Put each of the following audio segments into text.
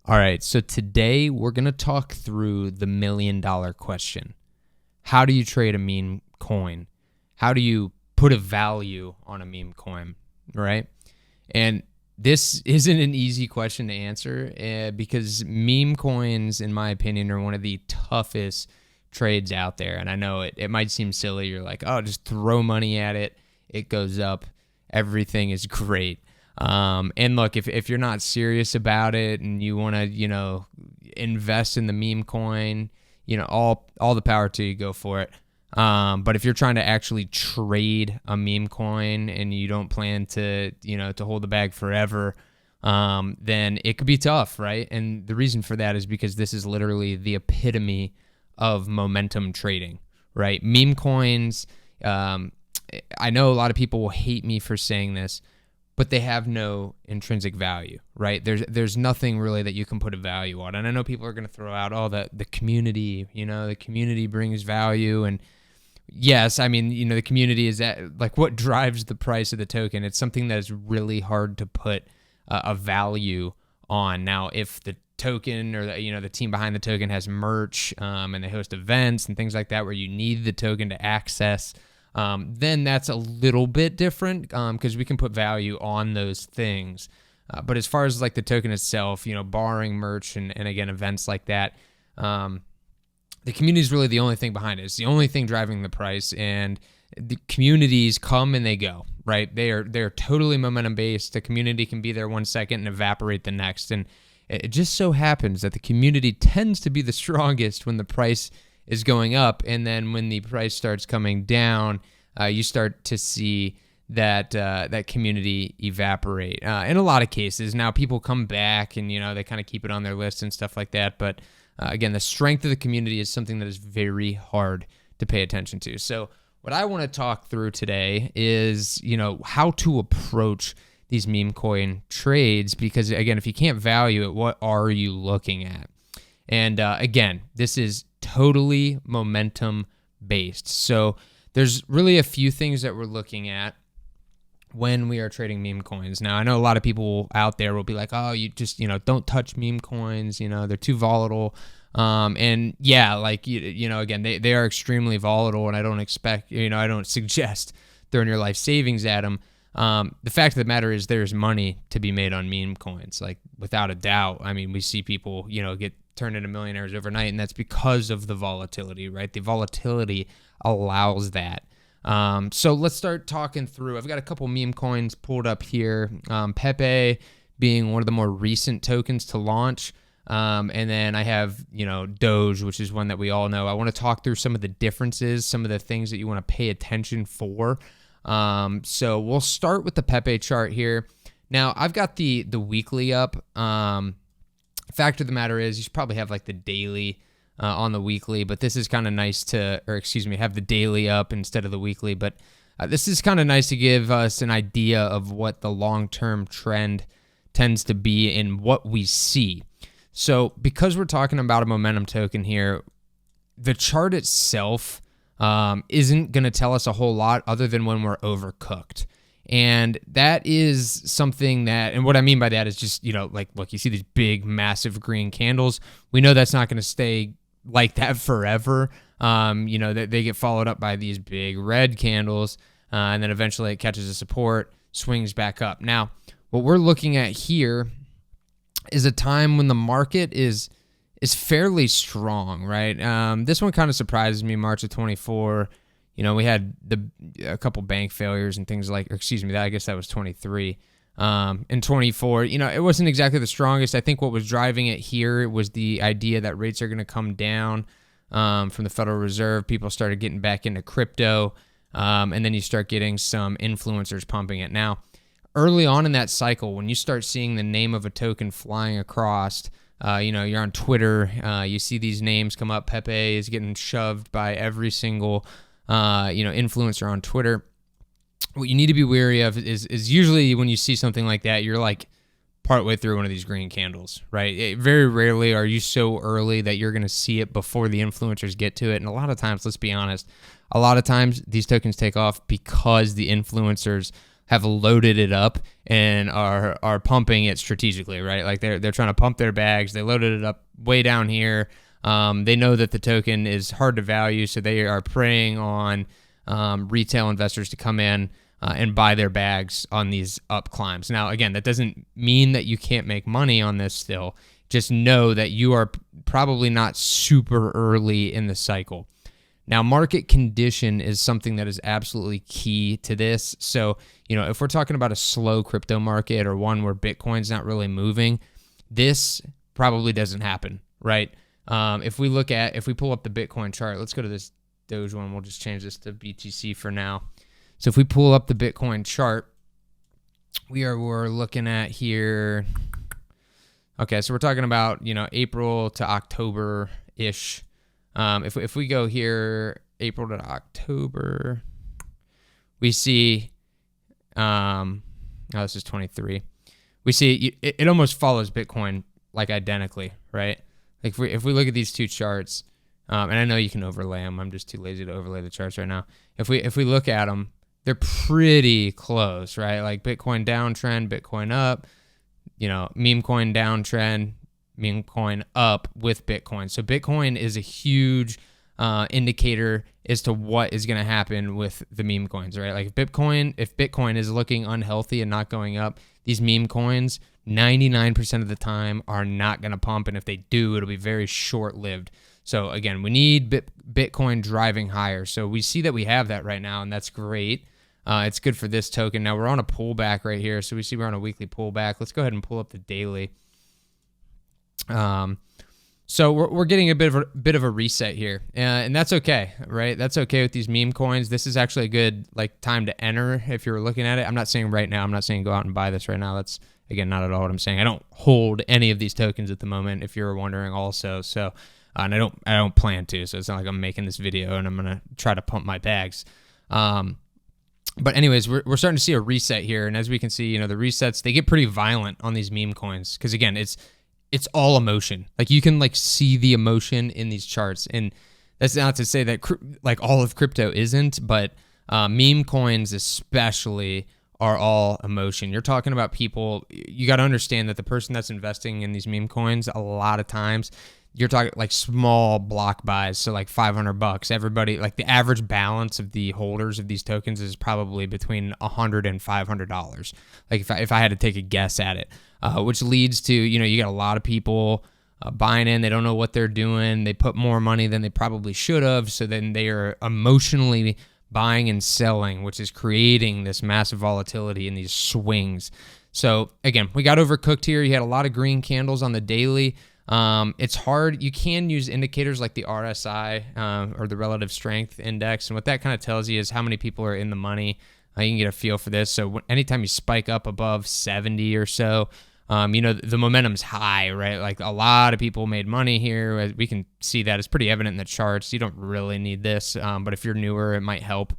All right, so today we're going to talk through the $1,000,000 question. How do you trade a meme coin? How do you put a value on a meme coin, right? And this isn't an easy question to answer because meme coins, in my opinion, are one of the toughest trades out there. And I know it might seem silly. You're like, oh, just throw money at it. It goes up. Everything is great. And look, if you're not serious about it and you want to, invest in the meme coin, all the power to you, go for it. But if you're trying to actually trade a meme coin and you don't plan to hold the bag forever, then it could be tough, right? And the reason for that is because this is literally the epitome of momentum trading, right? Meme coins, I know a lot of people will hate me for saying this, but they have no intrinsic value, right? There's nothing really that you can put a value on. And I know people are going to throw out, the community, the community brings value. And yes, I mean, the community is like what drives the price of the token. It's something that is really hard to put a value on. Now, if the token or the team behind the token has merch and they host events and things like that where you need the token to access, then that's a little bit different because we can put value on those things. But as far as like the token itself, barring merch and again, events like that, the community is really the only thing behind it. It's the only thing driving the price, and the communities come and they go, right? They're totally momentum based. The community can be there 1 second and evaporate the next. And it just so happens that the community tends to be the strongest when the price is going up, and then when the price starts coming down, you start to see that community evaporate. In a lot of cases, now people come back and they kind of keep it on their list and stuff like that. But again, the strength of the community is something that is very hard to pay attention to. So what I want to talk through today is how to approach these meme coin trades, because again, if you can't value it, what are you looking at? And again, this is totally momentum based. So there's really a few things that we're looking at when we are trading meme coins. Now, I know a lot of people out there will be like, oh, you just, don't touch meme coins. They're too volatile. And yeah, like, again, they are extremely volatile, and I don't expect, I don't suggest throwing your life savings at them. The fact of the matter is there's money to be made on meme coins, like without a doubt. I mean, we see people, get turned into millionaires overnight, and that's because of the volatility, right? The volatility allows that. So let's start talking through. I've got a couple meme coins pulled up here. PEPE being one of the more recent tokens to launch. And then I have, Doge, which is one that we all know. I want to talk through some of the differences, some of the things that you want to pay attention for. So we'll start with the PEPE chart here. Now, I've got the weekly up. Fact of the matter is you should probably have like the daily on the weekly, but this is kind of nice have the daily up instead of the weekly. But this is kind of nice to give us an idea of what the long-term trend tends to be in what we see. So because we're talking about a momentum token here, the chart itself isn't going to tell us a whole lot other than when we're overcooked. And that is something that, and what I mean by that is just, like, look, you see these big, massive green candles. We know that's not going to stay like that forever. They get followed up by these big red candles, and then eventually it catches a support, swings back up. Now, what we're looking at here is a time when the market is fairly strong, right? This one kind of surprises me, March of 24. We had a couple bank failures and things like, I guess that was 23. In 24, it wasn't exactly the strongest. I think what was driving it here was the idea that rates are going to come down from the Federal Reserve. People started getting back into crypto, and then you start getting some influencers pumping it. Now, early on in that cycle, when you start seeing the name of a token flying across, you're on Twitter, you see these names come up. PEPE is getting shoved by every single influencer on Twitter. What you need to be wary of is usually when you see something like that, you're like partway through one of these green candles, right? Very rarely are you so early that you're going to see it before the influencers get to it. And a lot of times, let's be honest, these tokens take off because the influencers have loaded it up and are pumping it strategically, right? Like they're trying to pump their bags. They loaded it up way down here. They know that the token is hard to value, so they are preying on retail investors to come in and buy their bags on these up climbs. Now, again, that doesn't mean that you can't make money on this still. Just know that you are probably not super early in the cycle. Now, market condition is something that is absolutely key to this. So, if we're talking about a slow crypto market or one where Bitcoin's not really moving, this probably doesn't happen, right? If we pull up the Bitcoin chart, let's go to this Doge one. We'll just change this to BTC for now. So if we pull up the Bitcoin chart, we're looking at here. Okay, so we're talking about, April to October-ish. If we go here, April to October, we see, this is 23. We see it almost follows Bitcoin like identically, right? Like if we look at these two charts, and I know you can overlay them. I'm just too lazy to overlay the charts right now. If we look at them, they're pretty close, right? Like Bitcoin downtrend, Bitcoin up, meme coin downtrend, meme coin up with Bitcoin. So Bitcoin is a huge indicator as to what is going to happen with the meme coins, right? Like if Bitcoin is looking unhealthy and not going up, these meme coins 99% of the time are not going to pump, and if they do, it'll be very short-lived. So again, we need Bitcoin driving higher. So we see that we have that right now, and that's great. It's good for this token. Now we're on a pullback right here, so we see we're on a weekly pullback. Let's go ahead and pull up the daily. So we're getting a bit of a reset here, and that's okay, right? That's okay with these meme coins. This is actually a good time to enter if you're looking at it. I'm not saying right now. I'm not saying go out and buy this right now. That's again not at all what I'm saying. I don't hold any of these tokens at the moment, if you're wondering also. So and I don't plan to. So it's not like I'm making this video and I'm gonna try to pump my bags. But anyways, we're starting to see a reset here, and as we can see, the resets, they get pretty violent on these meme coins because again, it's all emotion. Like you can see the emotion in these charts, and that's not to say that all of crypto isn't, but meme coins especially are all emotion. You're talking about people. You got to understand that the person that's investing in these meme coins, a lot of times, you're talking small block buys, so $500. Everybody, the average balance of the holders of these tokens is probably between $100 and $500. If I had to take a guess at it, which leads to you got a lot of people buying in. They don't know what they're doing. They put more money than they probably should have. So then they are emotionally buying and selling, which is creating this massive volatility in these swings. So again, we got overcooked here. You had a lot of green candles on the daily. It's hard. You can use indicators like the RSI or the relative strength index, and what that kind of tells you is how many people are in the money. You can get a feel for this. So anytime you spike up above 70 or so, the momentum's high, right? A lot of people made money here. We can see that. It's pretty evident in the charts. You don't really need this, but if you're newer, it might help.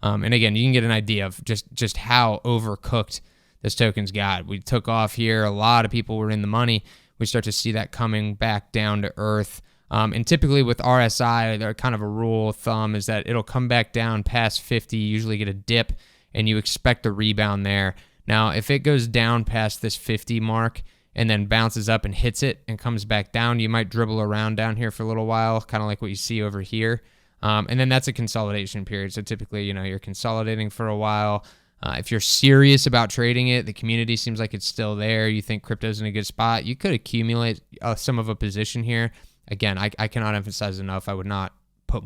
And again, you can get an idea of just how overcooked this token's got. We took off here. A lot of people were in the money. We start to see that coming back down to earth. And typically with RSI, they're kind of a rule of thumb is that it'll come back down past 50, you usually get a dip, and you expect a rebound there. Now, if it goes down past this 50 mark and then bounces up and hits it and comes back down, you might dribble around down here for a little while, kind of like what you see over here. And then that's a consolidation period. So typically, you're consolidating for a while. If you're serious about trading it, the community seems like it's still there. You think crypto's in a good spot, you could accumulate some of a position here. Again, I cannot emphasize enough. I would not put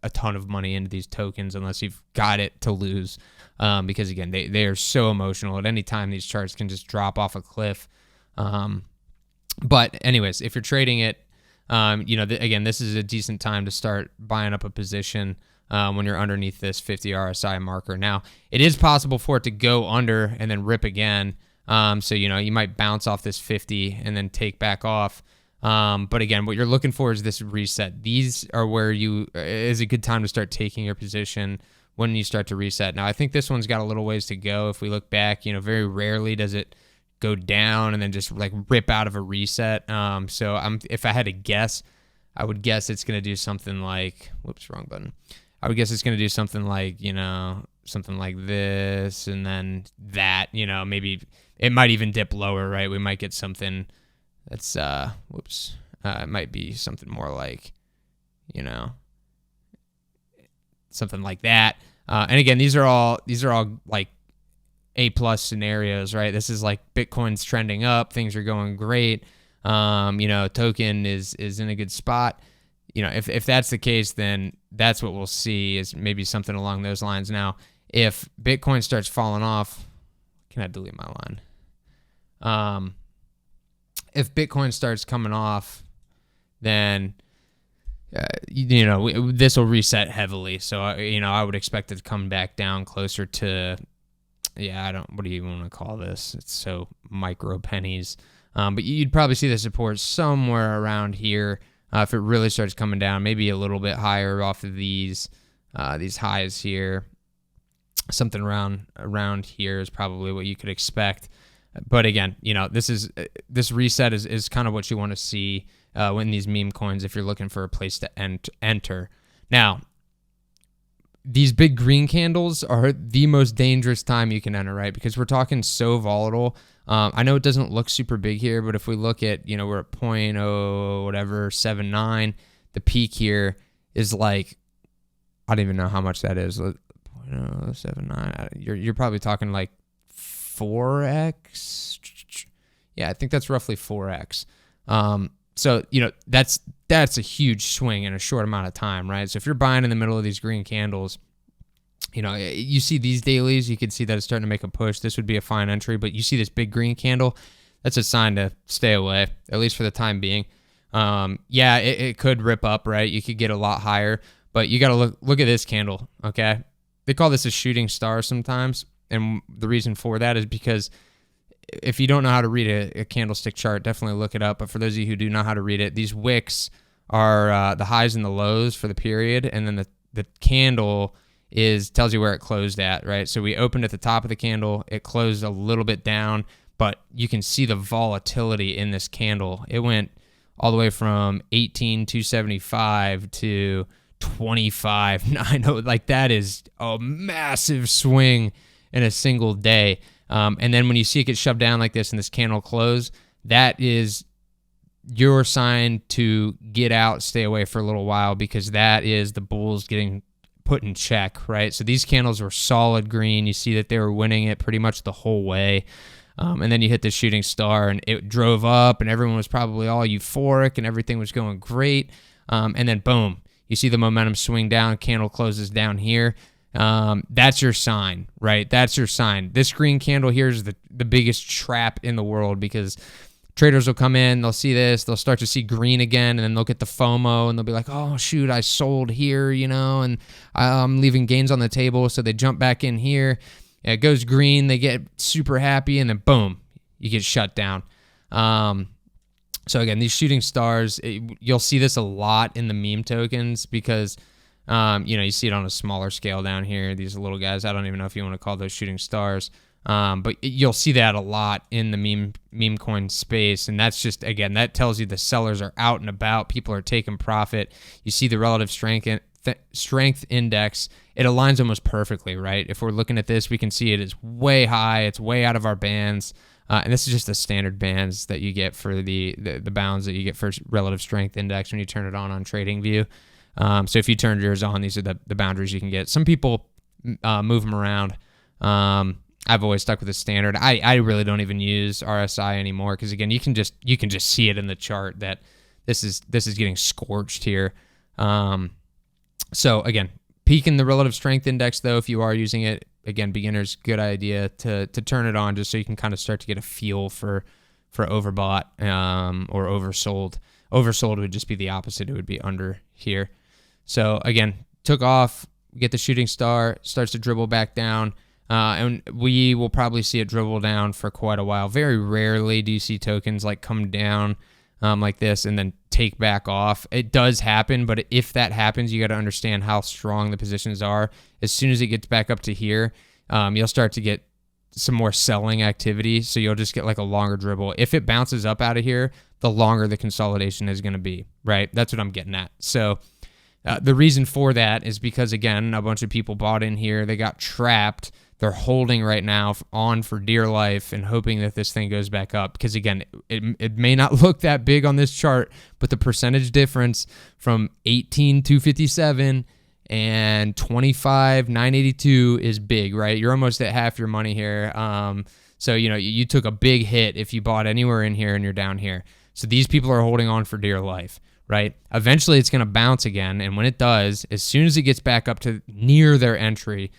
a ton of money into these tokens unless you've got it to lose. Because again, they are so emotional. At any time, these charts can just drop off a cliff. But anyways, if you're trading it, again, this is a decent time to start buying up a position. When you're underneath this 50 RSI marker. Now, it is possible for it to go under and then rip again. So, you might bounce off this 50 and then take back off. But again, what you're looking for is this reset. These are where is a good time to start taking your position when you start to reset. Now, I think this one's got a little ways to go. If we look back, very rarely does it go down and then just rip out of a reset. So if I had to guess, I would guess it's going to do something like, whoops, wrong button. I would guess it's going to do something like, something like this, and then that, maybe it might even dip lower, right? We might get something that's, it might be something more like, something like that. And again, these are all like A+ scenarios, right? This is like Bitcoin's trending up, things are going great. Token is in a good spot. If that's the case, then that's what we'll see, is maybe something along those lines. Now, if Bitcoin starts falling off, can I delete my line? If Bitcoin starts coming off, then this will reset heavily. So I would expect it to come back down closer to, what do you even want to call this? It's so micro pennies. But you'd probably see the support somewhere around here. If it really starts coming down, maybe a little bit higher off of these highs here. Something around here is probably what you could expect. But again, this reset is kind of what you want to see when these meme coins, if you're looking for a place to enter. Now, these big green candles are the most dangerous time you can enter, right? Because we're talking so volatile. I know it doesn't look super big here, but if we look at, we're at 0.79, the peak here is like, I don't even know how much that is. 0.079. You're probably talking like 4x. Yeah, I think that's roughly 4x. So, that's a huge swing in a short amount of time, right? So if you're buying in the middle of these green candles, you see these dailies, you can see that it's starting to make a push. This would be a fine entry, but you see this big green candle, that's a sign to stay away, at least for the time being. It could rip up, right? You could get a lot higher, but you got to look at this candle, okay? They call this a shooting star sometimes, and the reason for that is because if you don't know how to read a candlestick chart, definitely look it up. But for those of you who do know how to read it, these wicks are the highs and the lows for the period, and then the candle tells you where it closed at, right? So we opened at the top of the candle, it closed a little bit down, but you can see the volatility in this candle. It went all the way from 18,275 to 25,900. Like, that is a massive swing in a single day. And then when you see it get shoved down like this and this candle close, that is your sign to get out, stay away for a little while, because that is the bulls getting put in check, right? So these candles were solid green. You see that they were winning it pretty much the whole way. And then you hit the shooting star and it drove up and everyone was probably all euphoric and everything was going great. And then boom, you see the momentum swing down, candle closes down here. That's your sign, right? That's your sign. This green candle here is the biggest trap in the world, because traders will come in, they'll see this, they'll start to see green again, and then they'll get the FOMO, and they'll be like, oh, shoot, I sold here, and I'm leaving gains on the table, so they jump back in here. It goes green, they get super happy, and then boom, you get shut down. So again, these shooting stars, you'll see this a lot in the meme tokens because you see it on a smaller scale down here. These little guys, I don't even know if you want to call those shooting stars. But you'll see that a lot in the meme coin space. And that's just, again, that tells you the sellers are out and about. People are taking profit. You see the relative strength index. It aligns almost perfectly, right? If we're looking at this, we can see it is way high. It's way out of our bands. And this is just the standard bands that you get for the bounds that you get for relative strength index when you turn it on TradingView. So if you turned yours on, these are the boundaries you can get. Some people move them around. I've always stuck with the standard. I really don't even use RSI anymore because, again, you can just see it in the chart that this is getting scorched here. So again, peaking the relative strength index, though, if you are using it, again, beginners, good idea to turn it on just so you can kind of start to get a feel for overbought or oversold. Oversold would just be the opposite. It would be under here. So again, took off, get the shooting star, starts to dribble back down. And we will probably see it dribble down for quite a while. Very rarely do you see tokens like come down like this and then take back off. It does happen, but if that happens, you got to understand how strong the positions are. As soon as it gets back up to here, you'll start to get some more selling activity, so you'll just get like a longer dribble. If it bounces up out of here, the longer the consolidation is going to be, right? That's what I'm getting at. So The reason for that is because, again, a bunch of people bought in here. They got trapped. They're holding right now on for dear life and hoping that this thing goes back up. Because, again, it may not look that big on this chart, but the percentage difference from 18,257 and 25,982 is big, right? You're almost at half your money here. So, you took a big hit if you bought anywhere in here and you're down here. So these people are holding on for dear life, right? Eventually it's going to bounce again. And when it does, as soon as it gets back up to near their entry,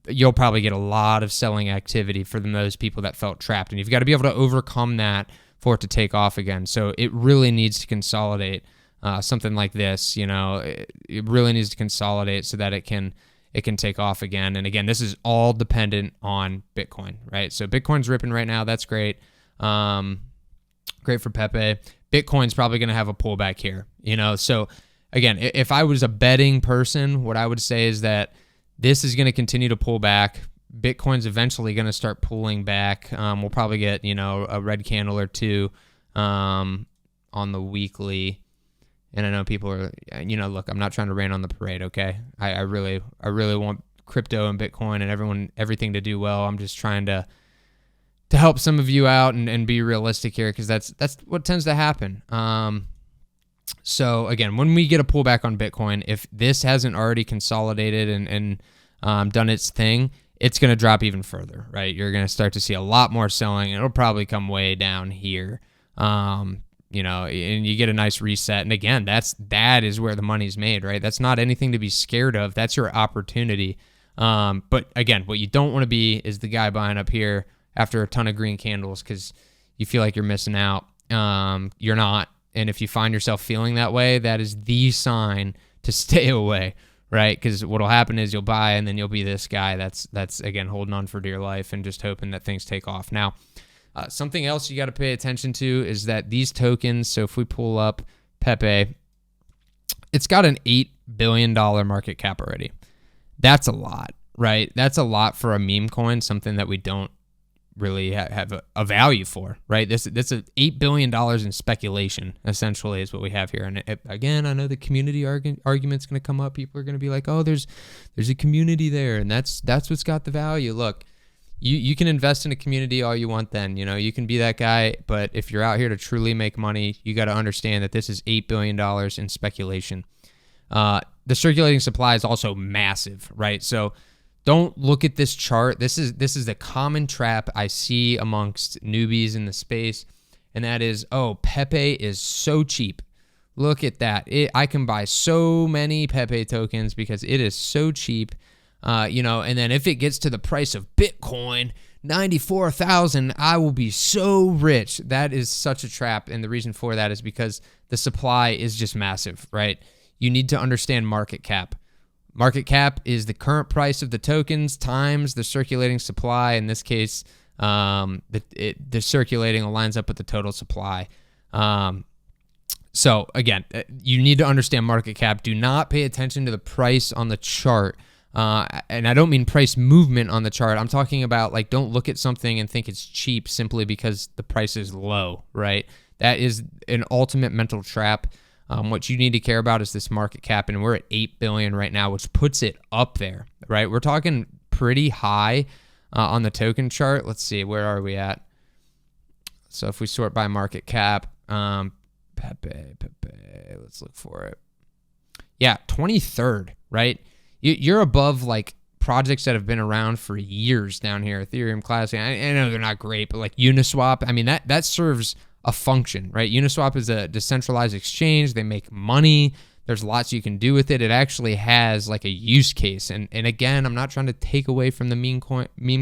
you'll probably get a lot of selling activity for those people that felt trapped. And you've got to be able to overcome that for it to take off again. So it really needs to consolidate. Something like this, it really needs to consolidate so that it can take off again. And again, this is all dependent on Bitcoin, right? So Bitcoin's ripping right now. That's great. Great for Pepe. Bitcoin's probably going to have a pullback here, So again, if I was a betting person, what I would say is that this is going to continue to pull back. Bitcoin's eventually going to start pulling back. We'll probably get, a red candle or two on the weekly. And I know people are, look, I'm not trying to rain on the parade, okay? I really want crypto and Bitcoin and everything to do well. I'm just trying to help some of you out and be realistic here, because that's what tends to happen. So again, when we get a pullback on Bitcoin, if this hasn't already consolidated and done its thing, it's going to drop even further, right? You're going to start to see a lot more selling, and it'll probably come way down here. And you get a nice reset. And again, that is where the money's made, right? That's not anything to be scared of. That's your opportunity. But again, what you don't want to be is the guy buying up here after a ton of green candles because you feel like you're missing out. You're not. And if you find yourself feeling that way, that is the sign to stay away, right? Because what'll happen is you'll buy and then you'll be this guy that's again holding on for dear life and just hoping that things take off. Now, something else you got to pay attention to is that these tokens, so if we pull up Pepe, it's got an $8 billion market cap already. That's a lot, right? That's a lot for a meme coin, something that we don't really have a value for, right? This is $8 billion in speculation, essentially, is what we have here. And again, I know the community argument's going to come up. People are going to be like, oh, there's a community there, and that's what's got the value. Look, you can invest in a community all you want then. You can be that guy, but if you're out here to truly make money, you got to understand that this is $8 billion in speculation. The circulating supply is also massive, right? So don't look at this chart. This is the common trap I see amongst newbies in the space, and that is, oh, Pepe is so cheap. Look at that. I can buy so many Pepe tokens because it is so cheap. And then if it gets to the price of Bitcoin, 94,000, I will be so rich. That is such a trap, and the reason for that is because the supply is just massive, right? You need to understand market cap. Market cap is the current price of the tokens times the circulating supply. In this case, the circulating lines up with the total supply. So again, you need to understand market cap. Do not pay attention to the price on the chart. And I don't mean price movement on the chart. I'm talking about, like, don't look at something and think it's cheap simply because the price is low, right? That is an ultimate mental trap. What you need to care about is this market cap, and we're at 8 billion right now, which puts it up there, right? We're talking pretty high on the token chart. Let's see, where are we at? So if we sort by market cap, Pepe, let's look for it. Yeah, 23rd, right? You're above, like, projects that have been around for years down here. Ethereum Classic, I know they're not great, but like Uniswap, I mean, that serves a function, right? Uniswap is a decentralized exchange. They make money. There's lots you can do with it. It actually has like a use case. And again, I'm not trying to take away from the meme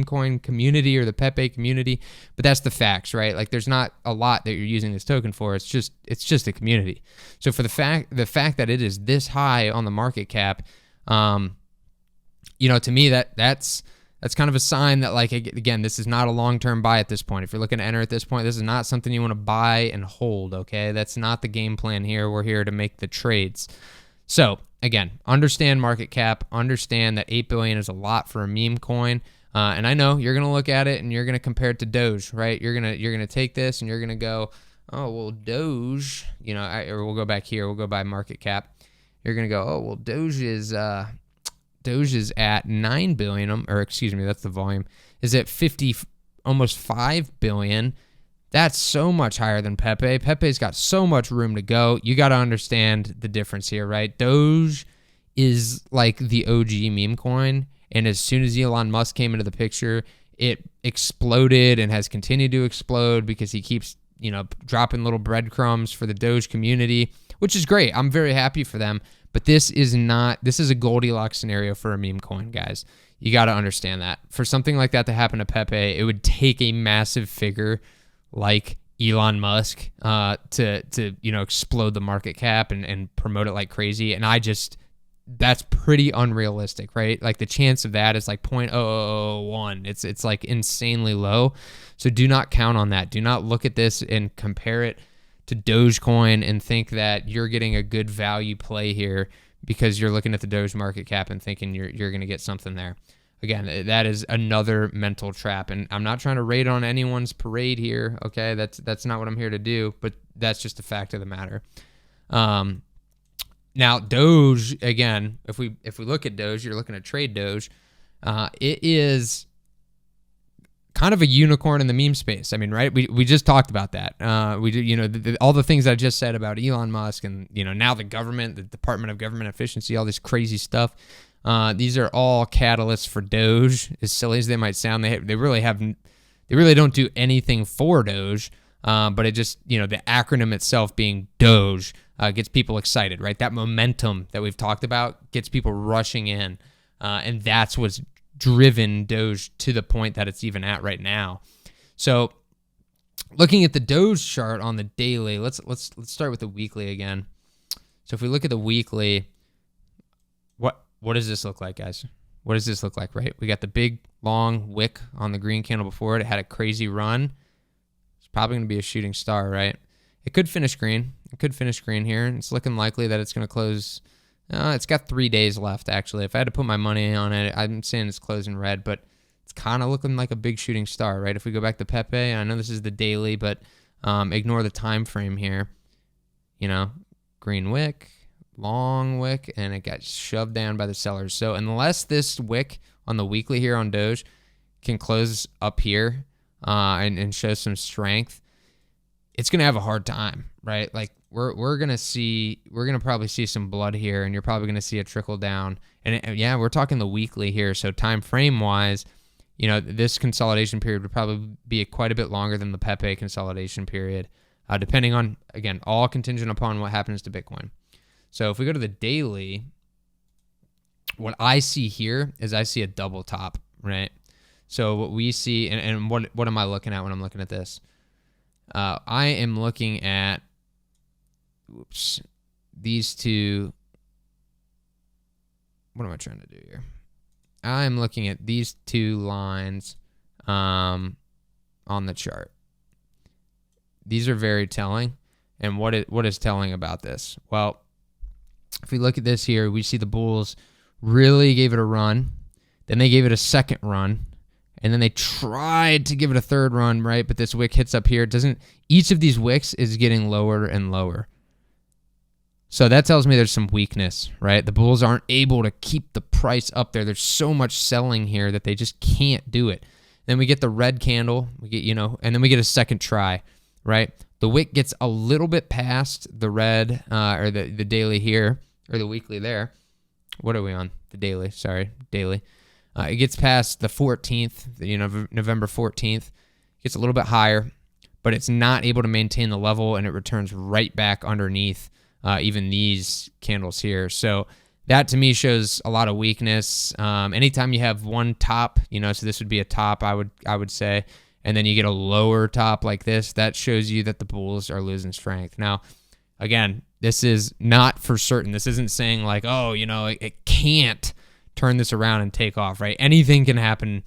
coin community or the Pepe community, but that's the facts, right? Like, there's not a lot that you're using this token for. It's just a community. So for the fact that it is this high on the market cap, to me, that's kind of a sign that, like, again, this is not a long-term buy at this point. If you're looking to enter at this point, this is not something you want to buy and hold, okay? That's not the game plan here. We're here to make the trades. So, again, understand market cap. Understand that 8 billion is a lot for a meme coin. And I know you're going to look at it and you're going to compare it to Doge, right? You're going to take this and you're going to go, oh, well, Doge, or we'll go back here. We'll go by market cap. you're going to go, oh, well, Doge is at 9 billion, or excuse me, that's the volume, is at 50, almost 5 billion. That's so much higher than Pepe. Pepe's got so much room to go. You got to understand the difference here, right? Doge is like the OG meme coin, and as soon as Elon Musk came into the picture, it exploded and has continued to explode because he keeps, dropping little breadcrumbs for the Doge community, which is great. I'm very happy for them, but this is a Goldilocks scenario for a meme coin, guys. You got to understand that. For something like that to happen to Pepe, it would take a massive figure like Elon Musk to explode the market cap and promote it like crazy. And that's pretty unrealistic, right? Like the chance of that is like 0.001. It's like insanely low. So do not count on that. Do not look at this and compare it to Dogecoin and think that you're getting a good value play here because you're looking at the Doge market cap and thinking you're going to get something there. Again, that is another mental trap, and I'm not trying to raid on anyone's parade here, okay? That's not what I'm here to do, but that's just a fact of the matter. Now, Doge, again, if we look at Doge, you're looking at trade Doge. It is kind of a unicorn in the meme space. I mean, right? We just talked about that. We did, all the things I just said about Elon Musk and, now the government, the Department of Government Efficiency, all this crazy stuff. These are all catalysts for Doge. As silly as they might sound, they really don't do anything for Doge. But it just, the acronym itself being Doge gets people excited, right? That momentum that we've talked about gets people rushing in, and that's what's driven Doge to the point that it's even at right now. So, looking at the Doge chart on the daily, let's start with the weekly again. So if we look at the weekly, what does this look like, guys? What does this look like, right? We got the big, long wick on the green candle before it. It had a crazy run. It's probably going to be a shooting star, right? It could finish green. It could finish green here. It's looking likely that it's going to close. It's got 3 days left, actually. If I had to put my money on it, I'm saying it's closing red, but it's kind of looking like a big shooting star, right? If we go back to Pepe, I know this is the daily, but ignore the time frame here. Green wick, long wick, and it got shoved down by the sellers. So unless this wick on the weekly here on Doge can close up here and show some strength, it's going to have a hard time, right? Like we're going to probably see some blood here, and you're probably going to see a trickle down. And we're talking the weekly here. So time frame wise, this consolidation period would probably be quite a bit longer than the Pepe consolidation period, depending on, again, all contingent upon what happens to Bitcoin. So if we go to the daily, what I see here is I see a double top, right? So what we see, and what am I looking at when I'm looking at this? I am looking at, these two. What am I trying to do here? I'm looking at these two lines on the chart. These are very telling. And what is telling about this? Well, if we look at this here, we see the bulls really gave it a run. Then they gave it a second run. And then they tried to give it a third run, right? But this wick hits up here. Each of these wicks is getting lower and lower. So that tells me there's some weakness, right? The bulls aren't able to keep the price up there. There's so much selling here that they just can't do it. Then we get the red candle, and then we get a second try, right? The wick gets a little bit past the red, or the daily here, or the weekly there. What are we on? The daily, sorry, daily. It gets past the 14th, November 14th. It gets a little bit higher, but it's not able to maintain the level, and it returns right back underneath even these candles here. So that to me shows a lot of weakness. Anytime you have one top, so this would be a top, I would say, and then you get a lower top like this, that shows you that the bulls are losing strength. Now, again, this is not for certain. This isn't saying like, it can't turn this around and take off, right? Anything can happen,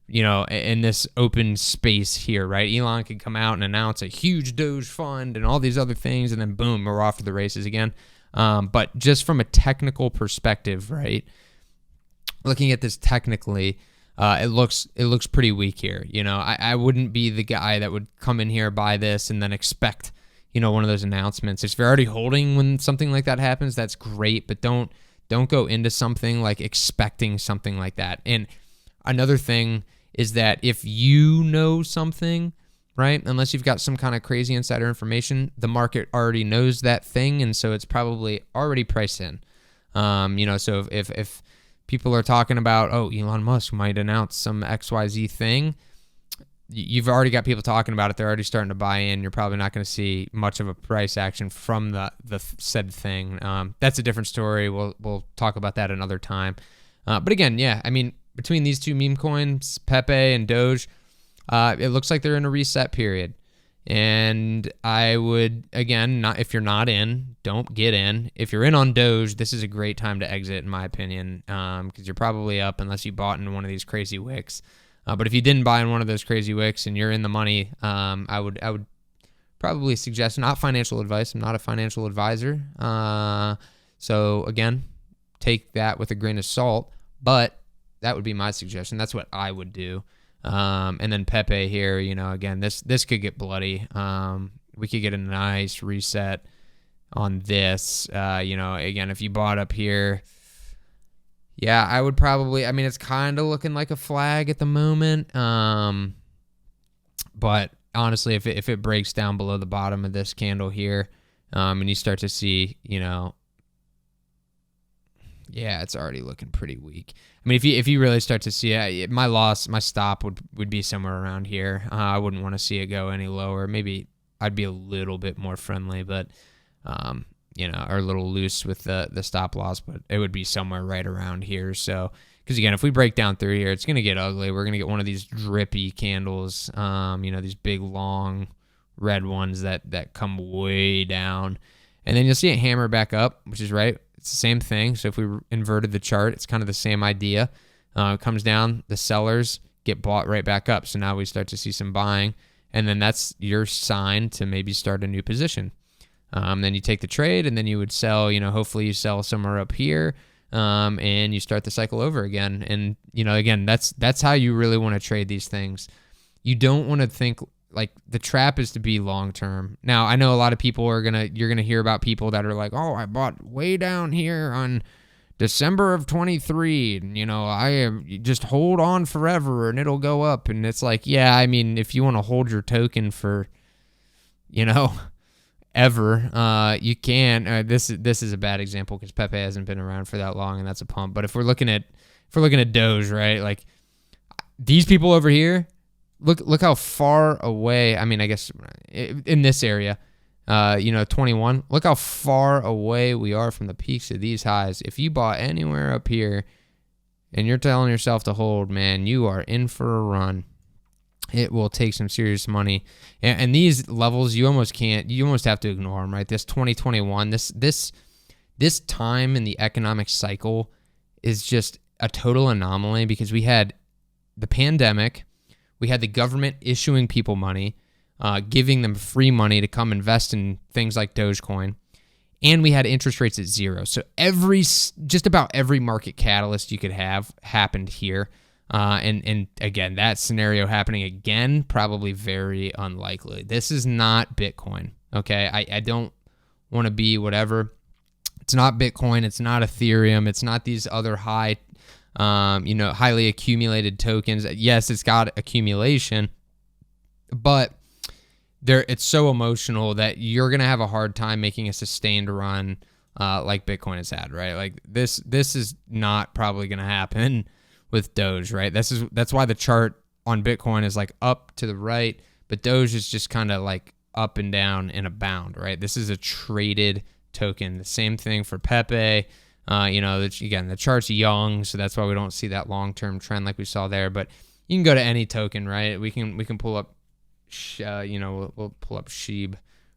in this open space here, right? Elon could come out and announce a huge Doge fund and all these other things, and then boom, we're off to the races again. But just from a technical perspective, right? Looking at this technically, it looks pretty weak here. I wouldn't be the guy that would come in here, buy this, and then expect, one of those announcements. If you're already holding when something like that happens, that's great, but don't go into something like expecting something like that. And another thing is that if you know something, right, unless you've got some kind of crazy insider information, the market already knows that thing, and so it's probably already priced in. So if people are talking about, oh, Elon Musk might announce some XYZ thing, you've already got people talking about it. They're already starting to buy in. You're probably not going to see much of a price action from the said thing. That's a different story. We'll talk about that another time. But again, yeah, I mean, between these two meme coins, Pepe and Doge, it looks like they're in a reset period. And I would, again, if you're not in, don't get in. If you're in on Doge, this is a great time to exit, in my opinion, because you're probably up unless you bought in one of these crazy wicks. But if you didn't buy in one of those crazy wicks and you're in the money, I would probably suggest, not financial advice. I'm not a financial advisor. So again, take that with a grain of salt, but that would be my suggestion. That's what I would do. And then Pepe here, again, this could get bloody. We could get a nice reset on this. Again, if you bought up here, yeah, I would probably, it's kind of looking like a flag at the moment. But honestly, if it breaks down below the bottom of this candle here, and you start to see, yeah, it's already looking pretty weak. If you really start to see it, my stop would be somewhere around here. I wouldn't want to see it go any lower. Maybe I'd be a little bit more friendly, but or a little loose with the stop loss, but it would be somewhere right around here. So, because again, if we break down through here, it's going to get ugly. We're going to get one of these drippy candles, these big long red ones that come way down, and then you'll see it hammer back up, which is right. It's the same thing. So if we inverted the chart, it's kind of the same idea. It comes down, the sellers get bought right back up. So now we start to see some buying, and then that's your sign to maybe start a new position. Then you take the trade, and then you would sell, hopefully you sell somewhere up here, and you start the cycle over again. And, again, that's how you really want to trade these things. You don't want to think like the trap is to be long-term. Now, I know a lot of people you're going to hear about people that are like, oh, I bought way down here on December of 23, and, I just hold on forever and it'll go up. And it's like, yeah, if you want to hold your token for, ever, you can. This is a bad example because Pepe hasn't been around for that long, and that's a pump. But if we're looking at Doge, right? Like these people over here, look how far away. I guess in this area, 21. Look how far away we are from the peaks of these highs. If you bought anywhere up here, and you're telling yourself to hold, man, you are in for a run. It will take some serious money. And these levels, you almost have to ignore them, right? This 2021, this time in the economic cycle is just a total anomaly because we had the pandemic, we had the government issuing people money, giving them free money to come invest in things like Dogecoin, and we had interest rates at zero. So just about every market catalyst you could have happened here. And again, that scenario happening again, probably very unlikely. This is not Bitcoin, okay? I don't want to be whatever. It's not Bitcoin. It's not Ethereum. It's not these other highly accumulated tokens. Yes, it's got accumulation, but it's so emotional that you're going to have a hard time making a sustained run like Bitcoin has had, right? Like this is not probably going to happen with Doge, right? That's why the chart on Bitcoin is like up to the right, but Doge is just kind of like up and down in a bound, right? This is a traded token. The same thing for Pepe. Again, the chart's young, so that's why we don't see that long-term trend like we saw there. But you can go to any token, right? We can pull up, we'll pull up Sheeb.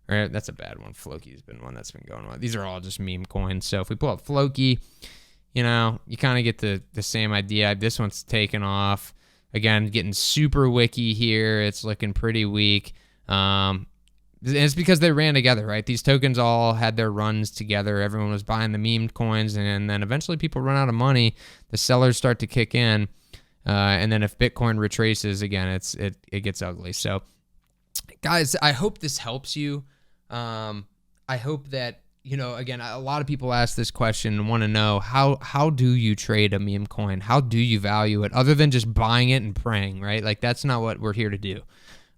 Right? That's a bad one. Floki's been one that's been going on. These are all just meme coins. So if we pull up Floki, you kind of get the same idea. This one's taken off. Again, getting super wicky here. It's looking pretty weak. And it's because they ran together, right? These tokens all had their runs together. Everyone was buying the meme coins, and then eventually people run out of money. The sellers start to kick in. And then if Bitcoin retraces, again, it gets ugly. So, guys, I hope this helps you. I hope that, again, a lot of people ask this question and want to know how do you trade a meme coin? How do you value it other than just buying it and praying, right? Like, that's not what we're here to do.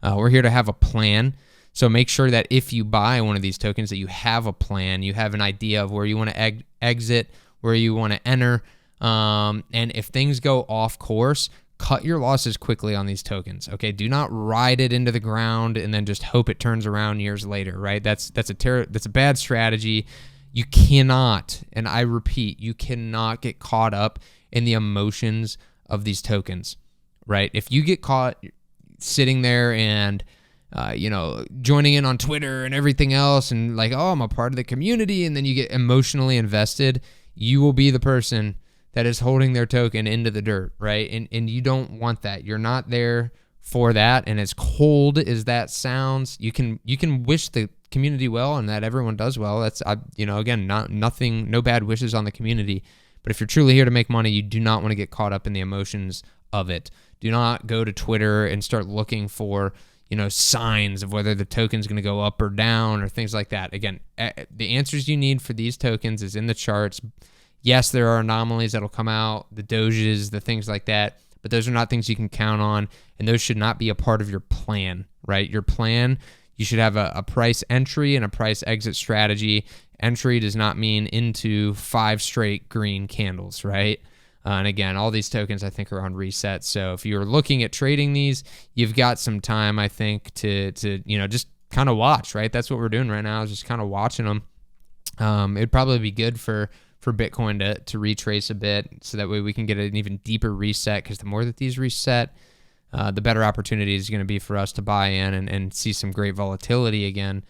We're here to have a plan. So make sure that if you buy one of these tokens that you have a plan, you have an idea of where you want to exit, where you want to enter. And if things go off course, cut your losses quickly on these tokens. Okay, do not ride it into the ground and then just hope it turns around years later, right? That's a bad strategy. You cannot, and I repeat, you cannot get caught up in the emotions of these tokens, right? If you get caught sitting there and joining in on Twitter and everything else and like, oh, I'm a part of the community, and then you get emotionally invested, you will be the person that is holding their token into the dirt, right? And you don't want that. You're not there for that. And as cold as that sounds, you can wish the community well and that everyone does well. That's again, no bad wishes on the community. But if you're truly here to make money, you do not want to get caught up in the emotions of it. Do not go to Twitter and start looking for signs of whether the token's going to go up or down or things like that. Again, the answers you need for these tokens is in the charts. Yes, there are anomalies that'll come out, the Doges, the things like that, but those are not things you can count on, and those should not be a part of your plan, right? Your plan, you should have a price entry and a price exit strategy. Entry does not mean into 5 straight green candles, right? And again, all these tokens I think are on reset. So if you're looking at trading these, you've got some time, I think, to just kind of watch, right? That's what we're doing right now, is just kind of watching them. It'd probably be good for Bitcoin to retrace a bit, so that way we can get an even deeper reset, because the more that these reset, the better opportunity is going to be for us to buy in and see some great volatility again,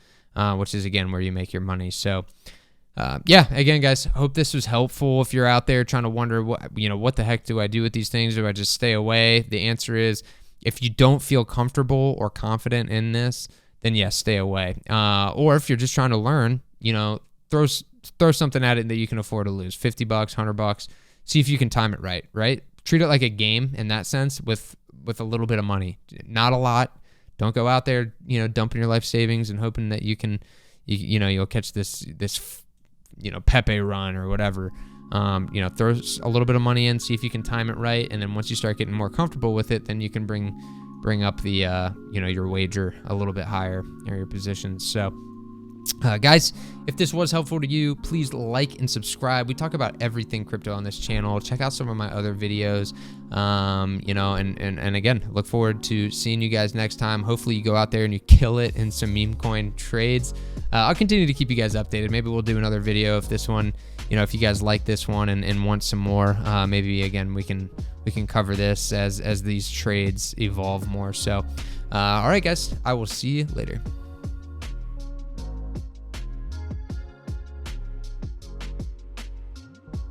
which is, again, where you make your money. So, again, guys, hope this was helpful. If you're out there trying to wonder, what the heck do I do with these things? Do I just stay away? The answer is, if you don't feel comfortable or confident in this, then yes, stay away. Or if you're just trying to learn, throw something at it that you can afford to lose. $50, $100. See if you can time it right? Treat it like a game in that sense, with a little bit of money. Not a lot. Don't go out there, dumping your life savings and hoping that you'll catch this Pepe run or whatever. Throw a little bit of money in, see if you can time it right, and then once you start getting more comfortable with it, then you can bring up the your wager a little bit higher, or your positions. So guys, if this was helpful to you, please like and subscribe. We talk about everything crypto on this channel. Check out some of my other videos. And again, look forward to seeing you guys next time. Hopefully you go out there and you kill it in some meme coin trades. I'll continue to keep you guys updated. Maybe we'll do another video if this one, if you guys like this one and want some more, maybe again we can cover this as these trades evolve more. So all right, guys, I will see you later.